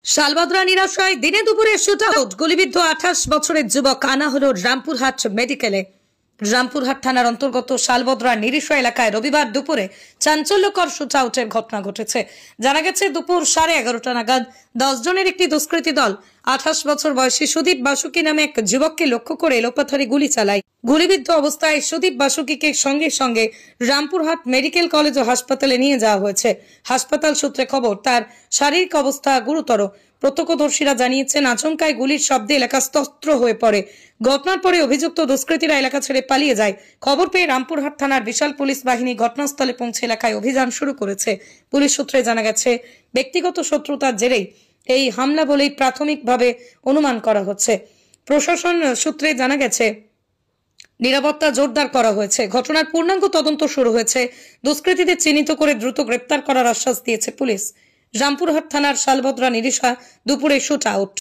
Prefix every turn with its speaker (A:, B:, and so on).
A: শালবদরা নিরাশয় দিনে দুপুরে shoot out, গুলিবিদ্ধ 28 বছরের যুবক আনা হলো রামপুরহাট মেডিকেলে। রামপুরহাট থানার অন্তর্গত শালবদরা নিরিশয় এলাকায় রবিবার দুপুরে চাঞ্চল্যকর শুট আউটের ঘটনা ঘটেছে। জানা গেছে দুপুর 11:30 নাগাদ 10 জনের একটি দুষ্কৃতী দল 28 বছর বয়সী সুদীপ বাসুকি নামে এক যুবককে লক্ষ্য করে এলোপাথারি গুলি চালায়। গুলিবিদ্ধ অবস্থায় সুদীপ বাসুকিকে সঙ্গে সঙ্গে রামপুরহাট মেডিকেল কলেজ ও হাসপাতালে নিয়ে যাওয়া হয়েছে। হাসপাতাল সূত্রে খবর, তার শারীরিক অবস্থা গুরুতর। প্রত্যক্ষদর্শীরা জানিয়েছেন, আচমকায় গুলির শব্দে এলাকা স্তব্ধ হয়ে পড়ে। ঘটনার পরে অভিযুক্ত দুষ্কৃতীরা এলাকা ছেড়ে পালিয়ে যায়। খবর পেয়ে রামপুরহাট থানার বিশাল পুলিশ বাহিনী ঘটনাস্থলে পৌঁছে এলাকায় অভিযান শুরু করেছে। পুলিশ সূত্রে জানা গেছে, ব্যক্তিগত শত্রুতার জেরেই এই হামলা বলেই প্রাথমিকভাবে অনুমান করা হচ্ছে। প্রশাসন সূত্রে জানা গেছে, নিরাপত্তা জোরদার করা হয়েছে। ঘটনার পূর্ণাঙ্গ তদন্ত শুরু হয়েছে। দুষ্কৃতীদের চিহ্নিত করে দ্রুত গ্রেপ্তার করার আশ্বাস দিয়েছে পুলিশ। রামপুরহাট থানার শালবদরা নিরিশা দুপুরে শুট আউট।